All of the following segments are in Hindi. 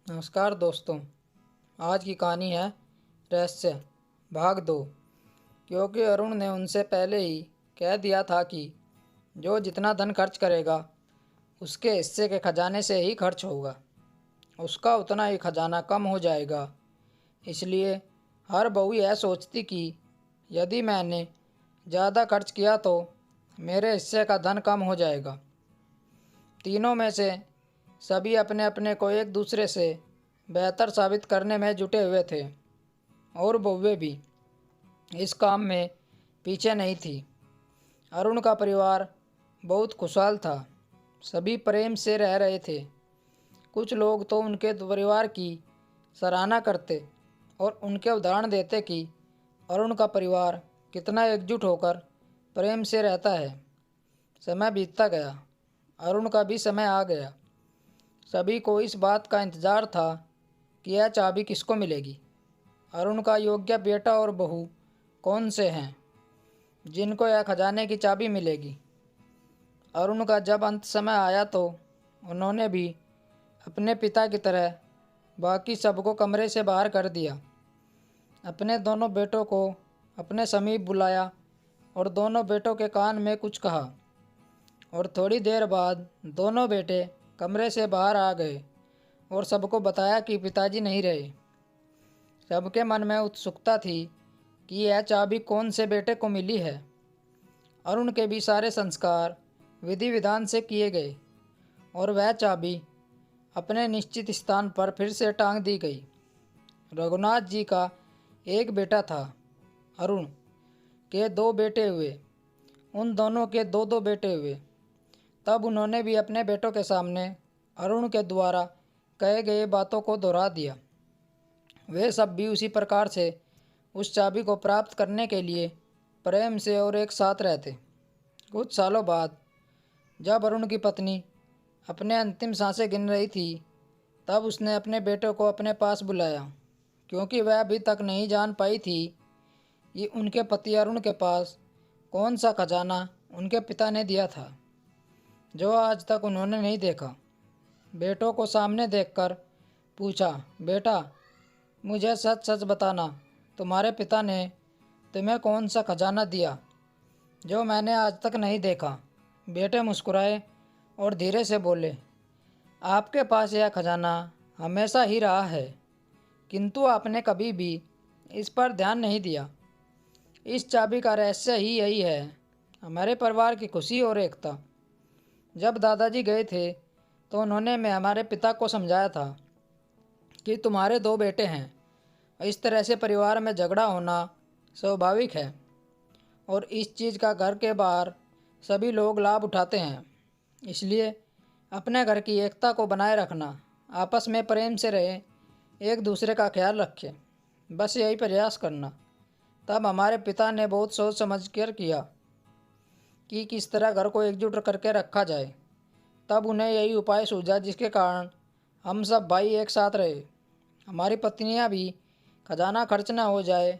नमस्कार दोस्तों। आज की कहानी है रहस्य भाग 2। क्योंकि अरुण ने उनसे पहले ही कह दिया था कि जो जितना धन खर्च करेगा उसके हिस्से के खजाने से ही खर्च होगा, उसका उतना ही खजाना कम हो जाएगा। इसलिए हर बहू यह सोचती कि यदि मैंने ज़्यादा खर्च किया तो मेरे हिस्से का धन कम हो जाएगा। तीनों में से सभी अपने अपने को एक दूसरे से बेहतर साबित करने में जुटे हुए थे और बहुएं भी इस काम में पीछे नहीं थी। अरुण का परिवार बहुत खुशहाल था। सभी प्रेम से रह रहे थे। कुछ लोग तो उनके परिवार की सराहना करते और उनके उदाहरण देते कि अरुण का परिवार कितना एकजुट होकर प्रेम से रहता है। समय बीतता गया। अरुण का भी समय आ गया। सभी को इस बात का इंतज़ार था कि यह चाबी किसको मिलेगी। अरुण का योग्य बेटा और बहू कौन से हैं जिनको यह खजाने की चाबी मिलेगी। अरुण का जब अंत समय आया तो उन्होंने भी अपने पिता की तरह बाकी सबको कमरे से बाहर कर दिया। अपने दोनों बेटों को अपने समीप बुलाया और दोनों बेटों के कान में कुछ कहा और थोड़ी देर बाद दोनों बेटे कमरे से बाहर आ गए और सबको बताया कि पिताजी नहीं रहे। सबके मन में उत्सुकता थी कि यह चाबी कौन से बेटे को मिली है। अरुण के भी सारे संस्कार विधि विधान से किए गए और वह चाबी अपने निश्चित स्थान पर फिर से टांग दी गई। रघुनाथ जी का एक बेटा था। अरुण के दो बेटे हुए। उन दोनों के दो दो बेटे हुए। तब उन्होंने भी अपने बेटों के सामने अरुण के द्वारा कहे गए बातों को दोहरा दिया। वे सब भी उसी प्रकार से उस चाबी को प्राप्त करने के लिए प्रेम से और एक साथ रहते। कुछ सालों बाद जब अरुण की पत्नी अपने अंतिम सांसें गिन रही थी तब उसने अपने बेटों को अपने पास बुलाया, क्योंकि वह अभी तक नहीं जान पाई थी कि उनके पति अरुण के पास कौन सा खजाना उनके पिता ने दिया था जो आज तक उन्होंने नहीं देखा। बेटों को सामने देखकर पूछा, बेटा मुझे सच सच बताना, तुम्हारे पिता ने तुम्हें कौन सा खजाना दिया जो मैंने आज तक नहीं देखा। बेटे मुस्कुराए और धीरे से बोले, आपके पास यह खजाना हमेशा ही रहा है, किंतु आपने कभी भी इस पर ध्यान नहीं दिया। इस चाबी का रहस्य ही यही है, हमारे परिवार की खुशी और एकता। जब दादाजी गए थे तो उन्होंने मैं हमारे पिता को समझाया था कि तुम्हारे दो बेटे हैं, इस तरह से परिवार में झगड़ा होना स्वाभाविक है और इस चीज़ का घर के बाहर सभी लोग लाभ उठाते हैं। इसलिए अपने घर की एकता को बनाए रखना, आपस में प्रेम से रहें, एक दूसरे का ख्याल रखें, बस यही प्रयास करना। तब हमारे पिता ने बहुत सोच समझ कर किया कि किस तरह घर को एकजुट करके रखा जाए। तब उन्हें यही उपाय सूझा जिसके कारण हम सब भाई एक साथ रहे। हमारी पत्नियां भी खजाना खर्च न हो जाए,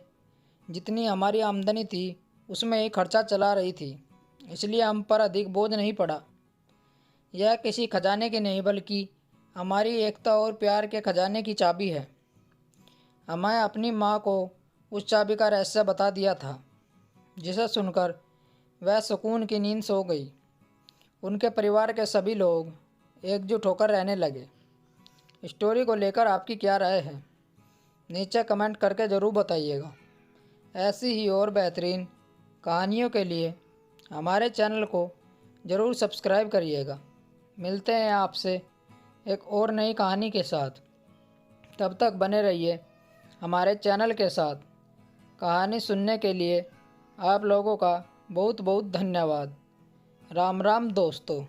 जितनी हमारी आमदनी थी उसमें ही खर्चा चला रही थी, इसलिए हम पर अधिक बोझ नहीं पड़ा। यह किसी खजाने की नहीं बल्कि हमारी एकता और प्यार के खजाने की चाबी है। हमें अपनी माँ को उस चाबी का रहस्य बता दिया था, जिसे सुनकर वह सुकून की नींद सो गई। उनके परिवार के सभी लोग एकजुट होकर रहने लगे। स्टोरी को लेकर आपकी क्या राय है, नीचे कमेंट करके ज़रूर बताइएगा। ऐसी ही और बेहतरीन कहानियों के लिए हमारे चैनल को ज़रूर सब्सक्राइब करिएगा। मिलते हैं आपसे एक और नई कहानी के साथ। तब तक बने रहिए हमारे चैनल के साथ। कहानी सुनने के लिए आप लोगों का बहुत बहुत धन्यवाद। राम राम दोस्तों।